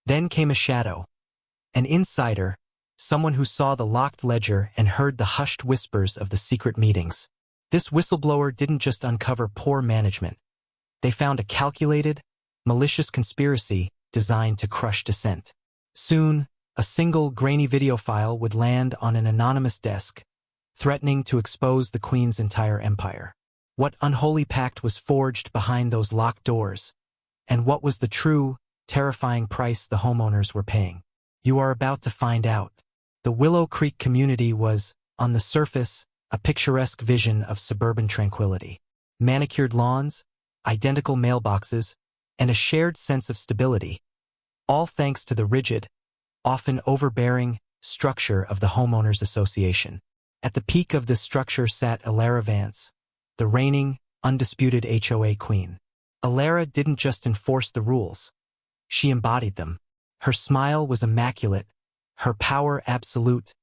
Then came a shadow. An insider, someone who saw the locked ledger and heard the hushed whispers of the secret meetings. This whistleblower didn't just uncover poor management. They found a calculated, malicious conspiracy designed to crush dissent. Soon, a single grainy video file would land on an anonymous desk, threatening to expose the Queen's entire empire. What unholy pact was forged behind those locked doors? And what was the true, terrifying price the homeowners were paying? You are about to find out. The Willow Creek community was, on the surface, a picturesque vision of suburban tranquility. Manicured lawns, identical mailboxes, and a shared sense of stability. All thanks to the rigid, often overbearing, structure of the Homeowners Association. At the peak of this structure sat Elara Vance, the reigning, undisputed HOA Queen. Elara didn't just enforce the rules. She embodied them. Her smile was immaculate, her power absolute,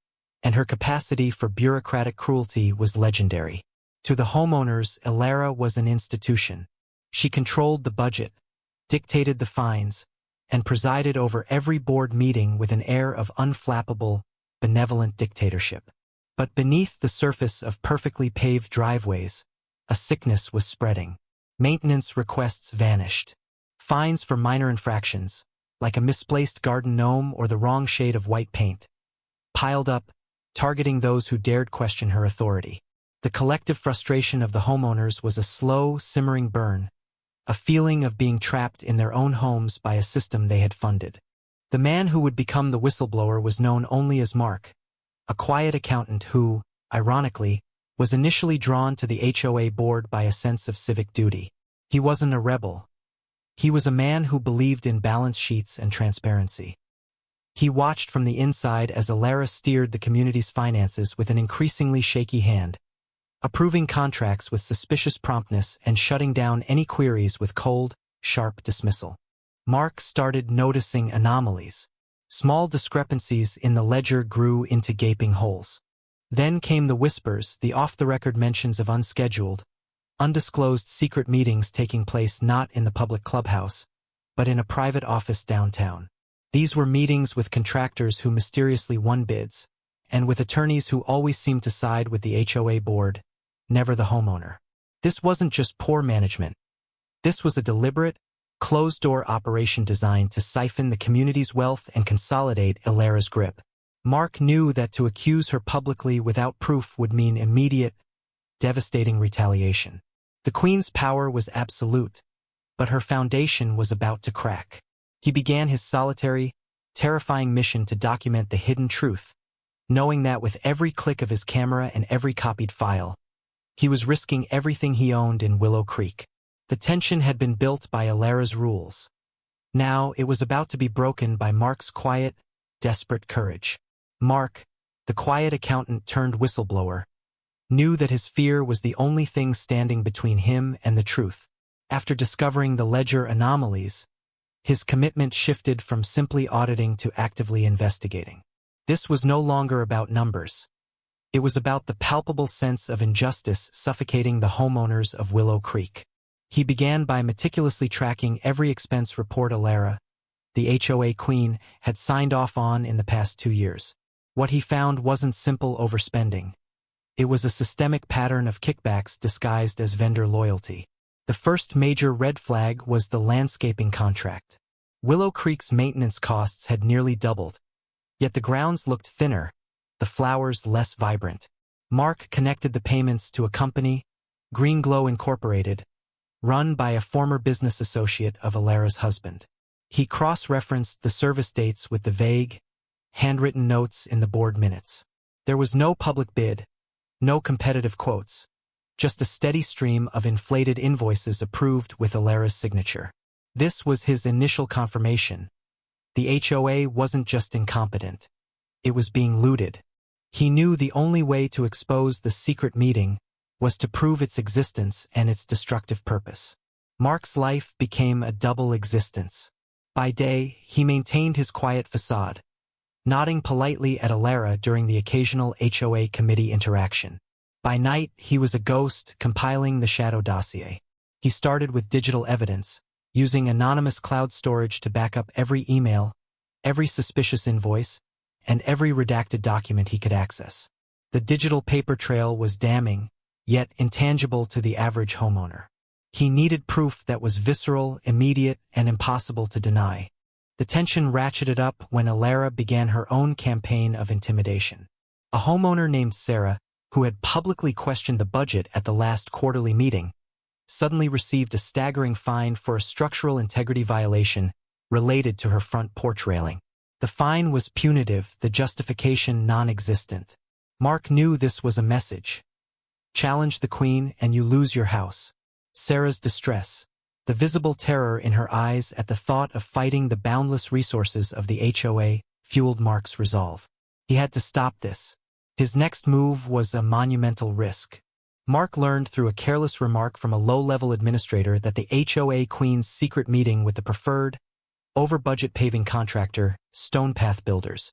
and her capacity for bureaucratic cruelty was legendary. To the homeowners, Elara was an institution. She controlled the budget, dictated the fines, and presided over every board meeting with an air of unflappable, benevolent dictatorship. But beneath the surface of perfectly paved driveways, a sickness was spreading. Maintenance requests vanished. Fines for minor infractions, like a misplaced garden gnome or the wrong shade of white paint, piled up, targeting those who dared question her authority. The collective frustration of the homeowners was a slow, simmering burn, a feeling of being trapped in their own homes by a system they had funded. The man who would become the whistleblower was known only as Mark, a quiet accountant who, ironically, was initially drawn to the HOA board by a sense of civic duty. He wasn't a rebel. He was a man who believed in balance sheets and transparency. He watched from the inside as Elara steered the community's finances with an increasingly shaky hand, approving contracts with suspicious promptness and shutting down any queries with cold, sharp dismissal. Mark started noticing anomalies. Small discrepancies in the ledger grew into gaping holes. Then came the whispers, the off-the-record mentions of unscheduled, undisclosed secret meetings taking place not in the public clubhouse, but in a private office downtown. These were meetings with contractors who mysteriously won bids, and with attorneys who always seemed to side with the HOA board, never the homeowner. This wasn't just poor management. This was a deliberate, closed-door operation designed to siphon the community's wealth and consolidate Elara's grip. Mark knew that to accuse her publicly without proof would mean immediate, devastating retaliation. The Queen's power was absolute, but her foundation was about to crack. He began his solitary, terrifying mission to document the hidden truth, knowing that with every click of his camera and every copied file, he was risking everything he owned in Willow Creek. The tension had been built by Elara's rules. Now it was about to be broken by Mark's quiet, desperate courage. Mark, the quiet accountant turned whistleblower, knew that his fear was the only thing standing between him and the truth. After discovering the ledger anomalies, his commitment shifted from simply auditing to actively investigating. This was no longer about numbers. It was about the palpable sense of injustice suffocating the homeowners of Willow Creek. He began by meticulously tracking every expense report Elara, the HOA Queen, had signed off on in the past 2 years. What he found wasn't simple overspending. It was a systemic pattern of kickbacks disguised as vendor loyalty. The first major red flag was the landscaping contract. Willow Creek's maintenance costs had nearly doubled, yet the grounds looked thinner, the flowers less vibrant. Mark connected the payments to a company, Green Glow Incorporated, run by a former business associate of Elara's husband. He cross-referenced the service dates with the vague, handwritten notes in the board minutes. There was no public bid, no competitive quotes, just a steady stream of inflated invoices approved with Elara's signature. This was his initial confirmation. The HOA wasn't just incompetent. It was being looted. He knew the only way to expose the secret meeting was to prove its existence and its destructive purpose. Mark's life became a double existence. By day, he maintained his quiet facade, nodding politely at Elara during the occasional HOA committee interaction. By night, he was a ghost compiling the shadow dossier. He started with digital evidence, using anonymous cloud storage to back up every email, every suspicious invoice, and every redacted document he could access. The digital paper trail was damning, yet intangible to the average homeowner. He needed proof that was visceral, immediate, and impossible to deny. The tension ratcheted up when Elara began her own campaign of intimidation. A homeowner named Sarah, who had publicly questioned the budget at the last quarterly meeting, suddenly received a staggering fine for a structural integrity violation related to her front porch railing. The fine was punitive, the justification non-existent. Mark knew this was a message. Challenge the queen and you lose your house. Sarah's distress, the visible terror in her eyes at the thought of fighting the boundless resources of the HOA, fueled Mark's resolve. He had to stop this. His next move was a monumental risk. Mark learned through a careless remark from a low-level administrator that the HOA Queen's secret meeting with the preferred, over-budget paving contractor, Stonepath Builders,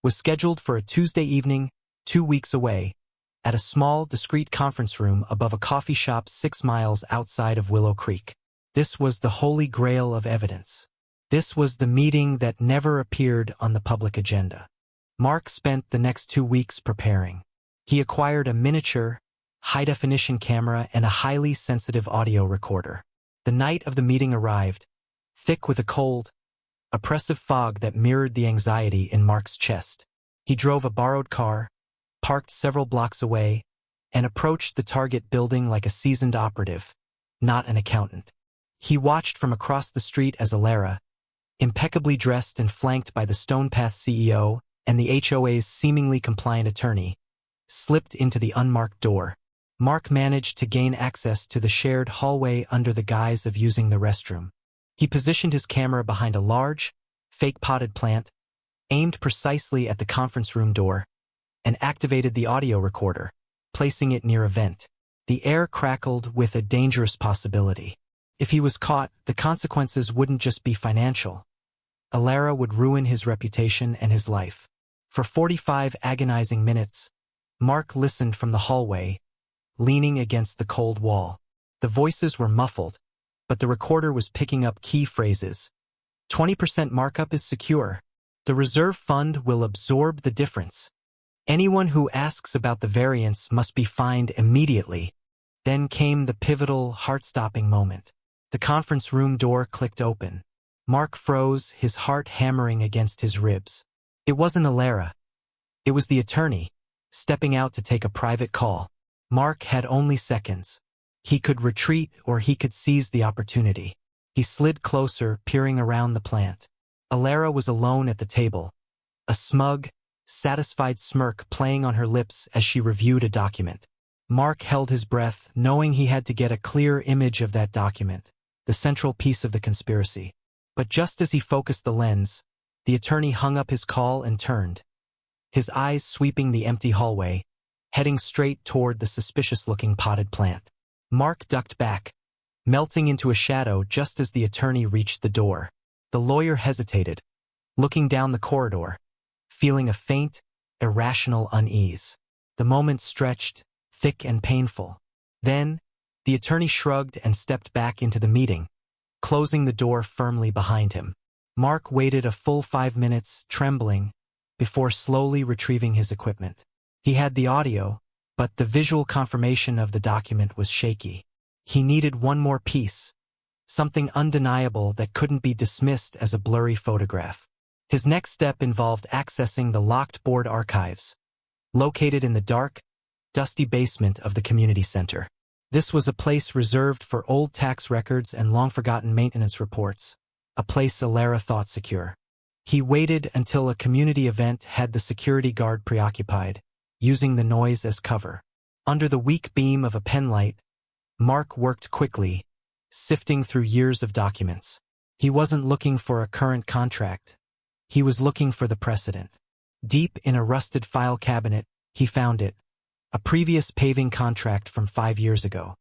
was scheduled for a Tuesday evening, 2 weeks away, at a small, discreet conference room above a coffee shop 6 miles outside of Willow Creek. This was the holy grail of evidence. This was the meeting that never appeared on the public agenda. Mark spent the next 2 weeks preparing. He acquired a miniature, high-definition camera and a highly sensitive audio recorder. The night of the meeting arrived, thick with a cold, oppressive fog that mirrored the anxiety in Mark's chest. He drove a borrowed car, parked several blocks away, and approached the target building like a seasoned operative, not an accountant. He watched from across the street as Elara, impeccably dressed and flanked by the Stonepath CEO and the HOA's seemingly compliant attorney, slipped into the unmarked door. Mark managed to gain access to the shared hallway under the guise of using the restroom. He positioned his camera behind a large, fake potted plant, aimed precisely at the conference room door, and activated the audio recorder, placing it near a vent. The air crackled with a dangerous possibility. If he was caught, the consequences wouldn't just be financial. Elara would ruin his reputation and his life. For 45 agonizing minutes, Mark listened from the hallway, leaning against the cold wall. The voices were muffled, but the recorder was picking up key phrases. 20% markup is secure. The reserve fund will absorb the difference. Anyone who asks about the variance must be fined immediately. Then came the pivotal, heart-stopping moment. The conference room door clicked open. Mark froze, his heart hammering against his ribs. It wasn't Elara. It was the attorney, stepping out to take a private call. Mark had only seconds. He could retreat or he could seize the opportunity. He slid closer, peering around the plant. Elara was alone at the table, a smug, satisfied smirk playing on her lips as she reviewed a document. Mark held his breath, knowing he had to get a clear image of that document, the central piece of the conspiracy. But just as he focused the lens, the attorney hung up his call and turned, his eyes sweeping the empty hallway, heading straight toward the suspicious-looking potted plant. Mark ducked back, melting into a shadow just as the attorney reached the door. The lawyer hesitated, looking down the corridor, feeling a faint, irrational unease. The moment stretched, thick and painful. Then, the attorney shrugged and stepped back into the meeting, closing the door firmly behind him. Mark waited a full 5 minutes, trembling, before slowly retrieving his equipment. He had the audio, but the visual confirmation of the document was shaky. He needed one more piece, something undeniable that couldn't be dismissed as a blurry photograph. His next step involved accessing the locked board archives, located in the dark, dusty basement of the community center. This was a place reserved for old tax records and long-forgotten maintenance reports, a place Elara thought secure. He waited until a community event had the security guard preoccupied, using the noise as cover. Under the weak beam of a penlight, Mark worked quickly, sifting through years of documents. He wasn't looking for a current contract. He was looking for the precedent. Deep in a rusted file cabinet, he found it, a previous paving contract from 5 years ago.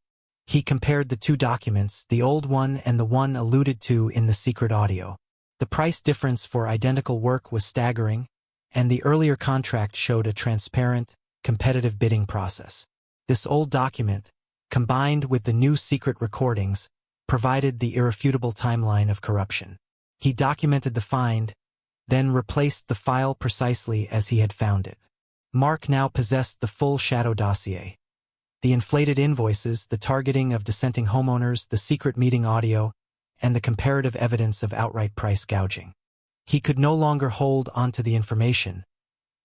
He compared the two documents, the old one and the one alluded to in the secret audio. The price difference for identical work was staggering, and the earlier contract showed a transparent, competitive bidding process. This old document, combined with the new secret recordings, provided the irrefutable timeline of corruption. He documented the find, then replaced the file precisely as he had found it. Mark now possessed the full shadow dossier. The inflated invoices, the targeting of dissenting homeowners, the secret meeting audio, and the comparative evidence of outright price gouging. He could no longer hold onto the information.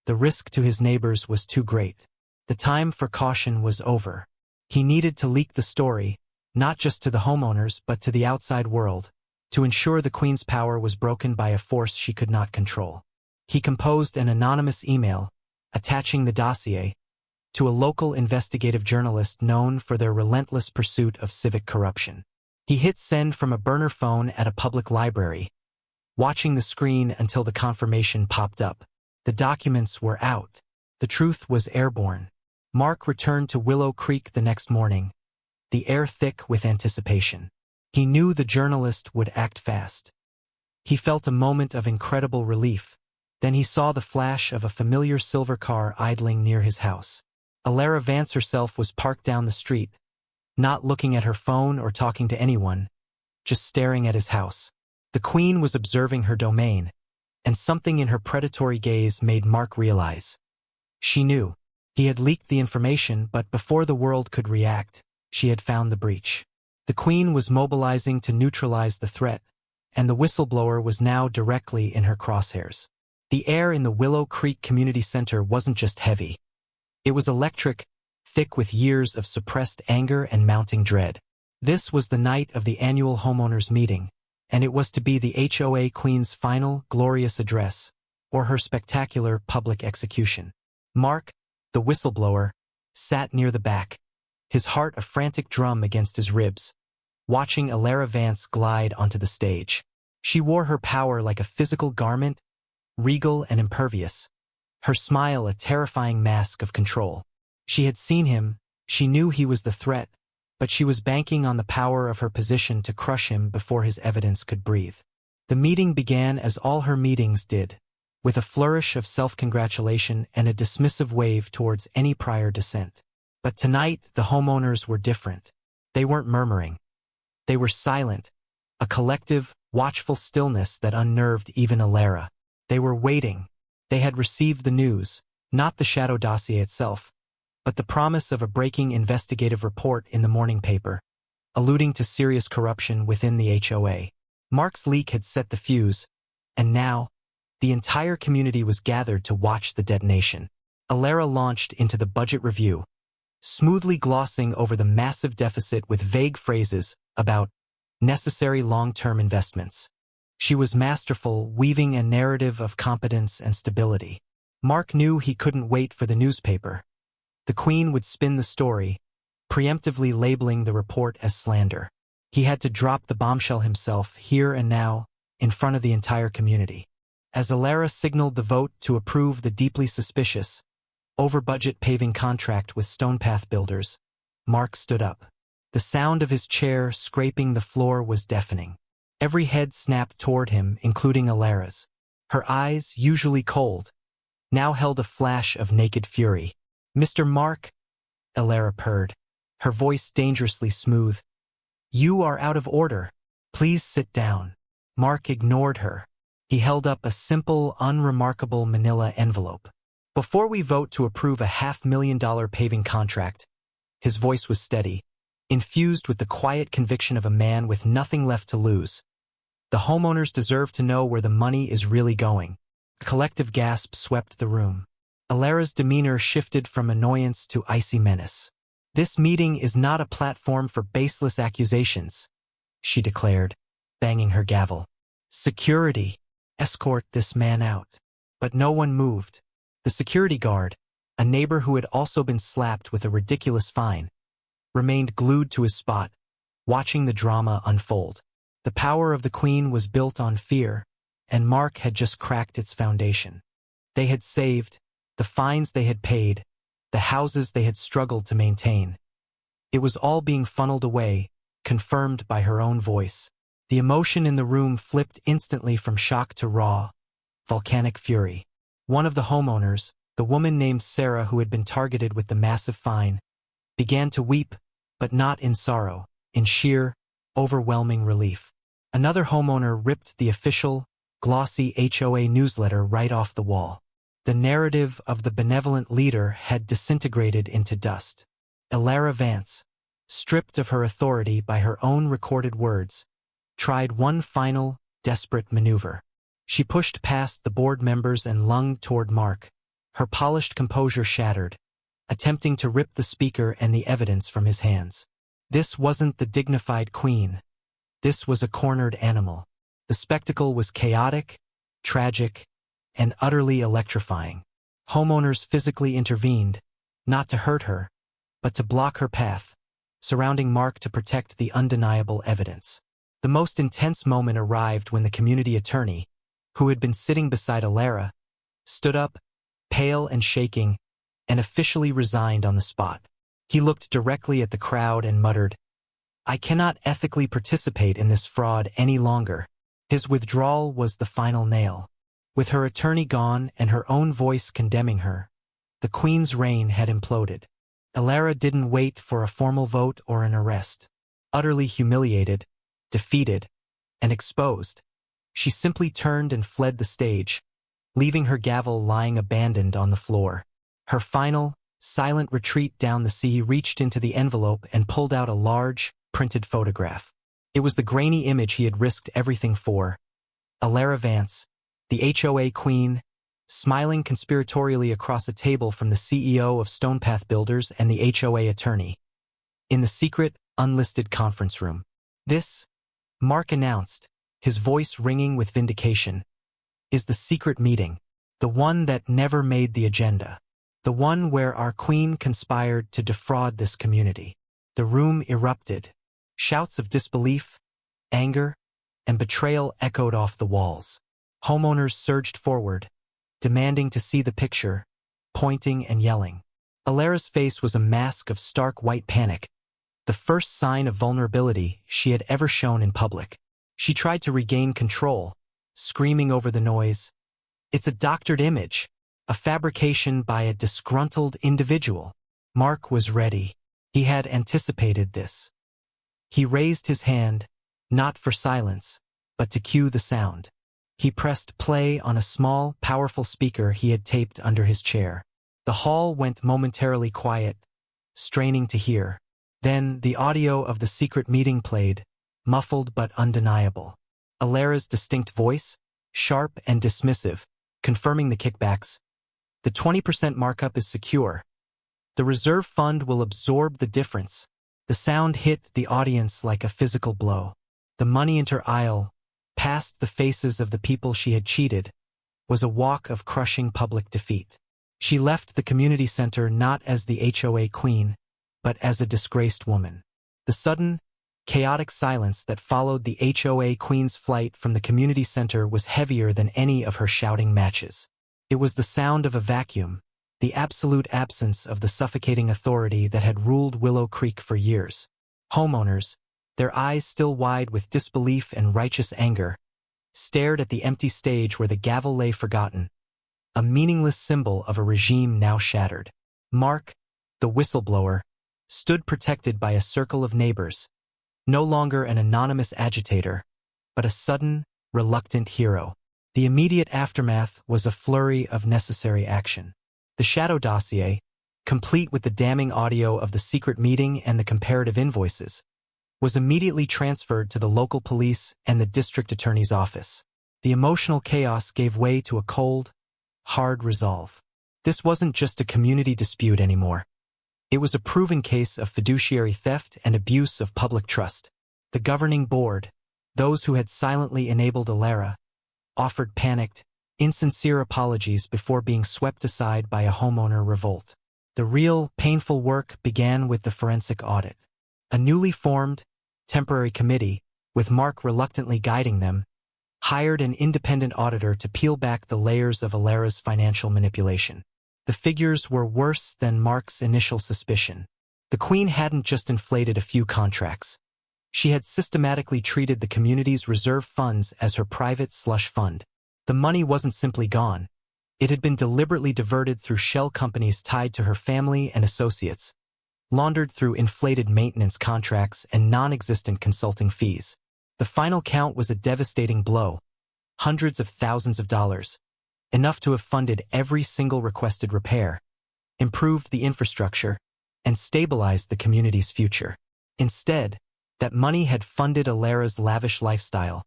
The risk to his neighbors was too great. The time for caution was over. He needed to leak the story, not just to the homeowners but to the outside world, to ensure the Queen's power was broken by a force she could not control. He composed an anonymous email, attaching the dossier, to a local investigative journalist known for their relentless pursuit of civic corruption. He hit send from a burner phone at a public library, watching the screen until the confirmation popped up. The documents were out. The truth was airborne. Mark returned to Willow Creek the next morning, the air thick with anticipation. He knew the journalist would act fast. He felt a moment of incredible relief. Then he saw the flash of a familiar silver car idling near his house. Elara Vance herself was parked down the street, not looking at her phone or talking to anyone, just staring at his house. The Queen was observing her domain, and something in her predatory gaze made Mark realize. She knew. He had leaked the information, but before the world could react, she had found the breach. The Queen was mobilizing to neutralize the threat, and the whistleblower was now directly in her crosshairs. The air in the Willow Creek Community Center wasn't just heavy. It was electric, thick with years of suppressed anger and mounting dread. This was the night of the annual homeowners meeting, and it was to be the HOA Queen's final, glorious address, or her spectacular public execution. Mark, the whistleblower, sat near the back, his heart a frantic drum against his ribs, watching Elara Vance glide onto the stage. She wore her power like a physical garment, regal and impervious, her smile a terrifying mask of control. She had seen him, she knew he was the threat, but she was banking on the power of her position to crush him before his evidence could breathe. The meeting began as all her meetings did, with a flourish of self-congratulation and a dismissive wave towards any prior dissent. But tonight, the homeowners were different. They weren't murmuring. They were silent, a collective, watchful stillness that unnerved even Elara. They were waiting. They had received the news, not the shadow dossier itself, but the promise of a breaking investigative report in the morning paper, alluding to serious corruption within the HOA. Mark's leak had set the fuse, and now, the entire community was gathered to watch the detonation. Elara launched into the budget review, smoothly glossing over the massive deficit with vague phrases about necessary long-term investments. She was masterful, weaving a narrative of competence and stability. Mark knew he couldn't wait for the newspaper. The Queen would spin the story, preemptively labeling the report as slander. He had to drop the bombshell himself, here and now, in front of the entire community. As Elara signaled the vote to approve the deeply suspicious, over-budget paving contract with Stonepath Builders, Mark stood up. The sound of his chair scraping the floor was deafening. Every head snapped toward him, including Elara's. Her eyes, usually cold, now held a flash of naked fury. "Mr. Mark," Elara purred, her voice dangerously smooth. "You are out of order. Please sit down." Mark ignored her. He held up a simple, unremarkable manila envelope. "Before we vote to approve a $500,000 paving contract," his voice was steady, infused with the quiet conviction of a man with nothing left to lose, "the homeowners deserve to know where the money is really going." A collective gasp swept the room. Elara's demeanor shifted from annoyance to icy menace. "This meeting is not a platform for baseless accusations," she declared, banging her gavel. "Security, escort this man out." But no one moved. The security guard, a neighbor who had also been slapped with a ridiculous fine, remained glued to his spot, watching the drama unfold. The power of the Queen was built on fear, and Mark had just cracked its foundation. They had saved, the fines they had paid, the houses they had struggled to maintain. It was all being funneled away, confirmed by her own voice. The emotion in the room flipped instantly from shock to raw, volcanic fury. One of the homeowners, the woman named Sarah who had been targeted with the massive fine, began to weep, but not in sorrow, in sheer, overwhelming relief. Another homeowner ripped the official, glossy HOA newsletter right off the wall. The narrative of the benevolent leader had disintegrated into dust. Elara Vance, stripped of her authority by her own recorded words, tried one final, desperate maneuver. She pushed past the board members and lunged toward Mark, her polished composure shattered, attempting to rip the speaker and the evidence from his hands. This wasn't the dignified queen. This was a cornered animal. The spectacle was chaotic, tragic, and utterly electrifying. Homeowners physically intervened, not to hurt her, but to block her path, surrounding Mark to protect the undeniable evidence. The most intense moment arrived when the community attorney, who had been sitting beside Elara, stood up, pale and shaking, and officially resigned on the spot. He looked directly at the crowd and muttered, "I cannot ethically participate in this fraud any longer." His withdrawal was the final nail. With her attorney gone and her own voice condemning her, the Queen's reign had imploded. Elara didn't wait for a formal vote or an arrest. Utterly humiliated, defeated, and exposed, she simply turned and fled the stage, leaving her gavel lying abandoned on the floor. Her final, silent retreat down the sea reached into the envelope and pulled out a large, printed photograph. It was the grainy image he had risked everything for. Elara Vance, the HOA Queen, smiling conspiratorially across a table from the CEO of Stonepath Builders and the HOA attorney. In the secret, unlisted conference room. "This," Mark announced, his voice ringing with vindication, "is the secret meeting, the one that never made the agenda, the one where our queen conspired to defraud this community." The room erupted. Shouts of disbelief, anger, and betrayal echoed off the walls. Homeowners surged forward, demanding to see the picture, pointing and yelling. Elara's face was a mask of stark white panic, the first sign of vulnerability she had ever shown in public. She tried to regain control, screaming over the noise, "It's a doctored image, a fabrication by a disgruntled individual." Mark was ready. He had anticipated this. He raised his hand, not for silence, but to cue the sound. He pressed play on a small, powerful speaker he had taped under his chair. The hall went momentarily quiet, straining to hear. Then the audio of the secret meeting played, muffled but undeniable. Elara's distinct voice, sharp and dismissive, confirming the kickbacks. "The 20% markup is secure. The reserve fund will absorb the difference." The sound hit the audience like a physical blow. The money into her aisle, past the faces of the people she had cheated, was a walk of crushing public defeat. She left the community center not as the HOA Queen, but as a disgraced woman. The sudden, chaotic silence that followed the HOA Queen's flight from the community center was heavier than any of her shouting matches. It was the sound of a vacuum, the absolute absence of the suffocating authority that had ruled Willow Creek for years. Homeowners, their eyes still wide with disbelief and righteous anger, stared at the empty stage where the gavel lay forgotten, a meaningless symbol of a regime now shattered. Mark, the whistleblower, stood protected by a circle of neighbors, no longer an anonymous agitator, but a sudden, reluctant hero. The immediate aftermath was a flurry of necessary action. The shadow dossier, complete with the damning audio of the secret meeting and the comparative invoices, was immediately transferred to the local police and the district attorney's office. The emotional chaos gave way to a cold, hard resolve. This wasn't just a community dispute anymore. It was a proven case of fiduciary theft and abuse of public trust. The governing board, those who had silently enabled Elara, offered panicked, insincere apologies before being swept aside by a homeowner revolt. The real, painful work began with the forensic audit. A newly formed, temporary committee, with Mark reluctantly guiding them, hired an independent auditor to peel back the layers of Elara's financial manipulation. The figures were worse than Mark's initial suspicion. The Queen hadn't just inflated a few contracts. She had systematically treated the community's reserve funds as her private slush fund. The money wasn't simply gone. It had been deliberately diverted through shell companies tied to her family and associates, laundered through inflated maintenance contracts and non-existent consulting fees. The final count was a devastating blow, hundreds of thousands of dollars, enough to have funded every single requested repair, improved the infrastructure, and stabilized the community's future. Instead, that money had funded Elara's lavish lifestyle.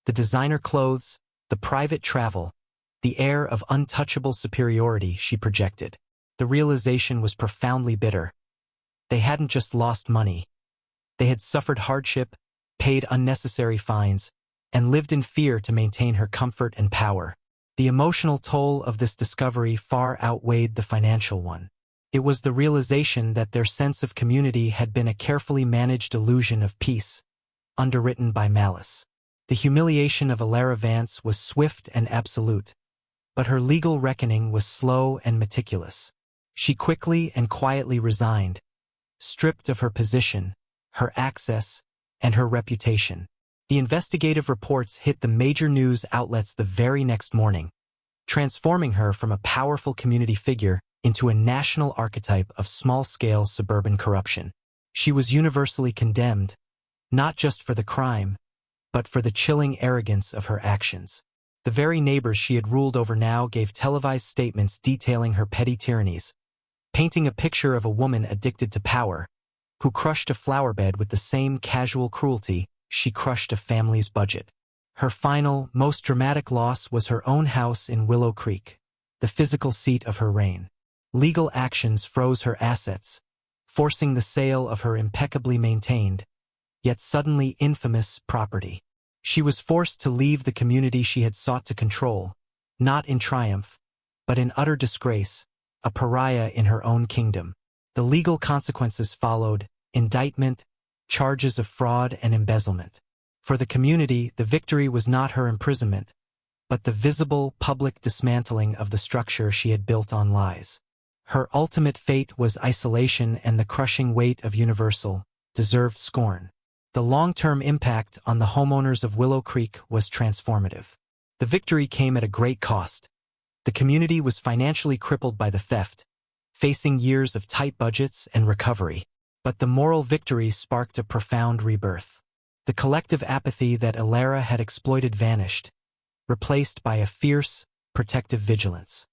The designer clothes, the private travel, the air of untouchable superiority she projected. The realization was profoundly bitter. They hadn't just lost money. They had suffered hardship, paid unnecessary fines, and lived in fear to maintain her comfort and power. The emotional toll of this discovery far outweighed the financial one. It was the realization that their sense of community had been a carefully managed illusion of peace, underwritten by malice. The humiliation of Elara Vance was swift and absolute, but her legal reckoning was slow and meticulous. She quickly and quietly resigned, stripped of her position, her access, and her reputation. The investigative reports hit the major news outlets the very next morning, transforming her from a powerful community figure into a national archetype of small-scale suburban corruption. She was universally condemned, not just for the crime, but for the chilling arrogance of her actions. The very neighbors she had ruled over now gave televised statements detailing her petty tyrannies, painting a picture of a woman addicted to power, who crushed a flowerbed with the same casual cruelty she crushed a family's budget. Her final, most dramatic loss was her own house in Willow Creek, the physical seat of her reign. Legal actions froze her assets, forcing the sale of her impeccably maintained, yet suddenly infamous property. She was forced to leave the community she had sought to control, not in triumph, but in utter disgrace, a pariah in her own kingdom. The legal consequences followed: indictment, charges of fraud and embezzlement. For the community, the victory was not her imprisonment, but the visible, public dismantling of the structure she had built on lies. Her ultimate fate was isolation, and the crushing weight of universal, deserved scorn. The long-term impact on the homeowners of Willow Creek was transformative. The victory came at a great cost. The community was financially crippled by the theft, facing years of tight budgets and recovery. But the moral victory sparked a profound rebirth. The collective apathy that Elara had exploited vanished, replaced by a fierce, protective vigilance.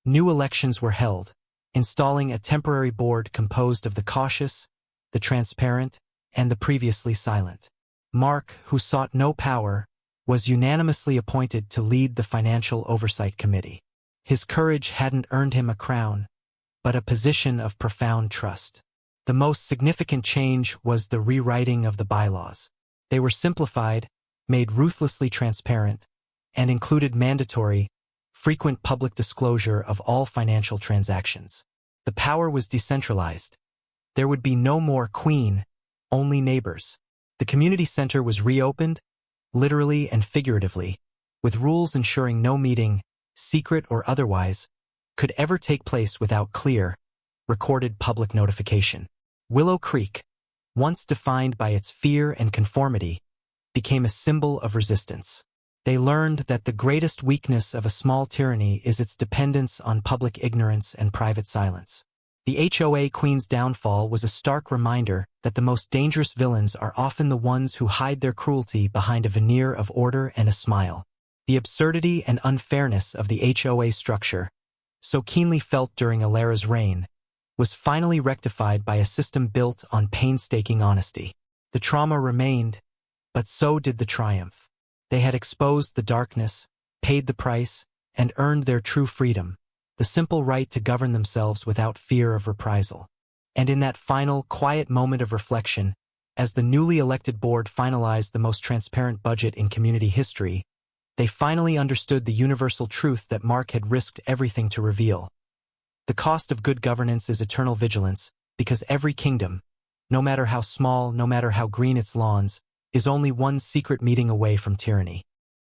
New elections were held, installing a temporary board composed of the cautious, the transparent, and the previously silent. Mark, who sought no power, was unanimously appointed to lead the Financial Oversight Committee. His courage hadn't earned him a crown, but a position of profound trust. The most significant change was the rewriting of the bylaws. They were simplified, made ruthlessly transparent, and included mandatory, frequent public disclosure of all financial transactions. The power was decentralized. There would be no more queen, only neighbors. The community center was reopened, literally and figuratively, with rules ensuring no meeting, secret or otherwise, could ever take place without clear, recorded public notification. Willow Creek, once defined by its fear and conformity, became a symbol of resistance. They learned that the greatest weakness of a small tyranny is its dependence on public ignorance and private silence. The HOA Queen's downfall was a stark reminder that the most dangerous villains are often the ones who hide their cruelty behind a veneer of order and a smile. The absurdity and unfairness of the HOA structure, so keenly felt during Elara's reign, was finally rectified by a system built on painstaking honesty. The trauma remained, but so did the triumph. They had exposed the darkness, paid the price, and earned their true freedom, the simple right to govern themselves without fear of reprisal. And in that final, quiet moment of reflection, as the newly elected board finalized the most transparent budget in community history, they finally understood the universal truth that Mark had risked everything to reveal. The cost of good governance is eternal vigilance, because every kingdom, no matter how small, no matter how green its lawns, is only one secret meeting away from tyranny.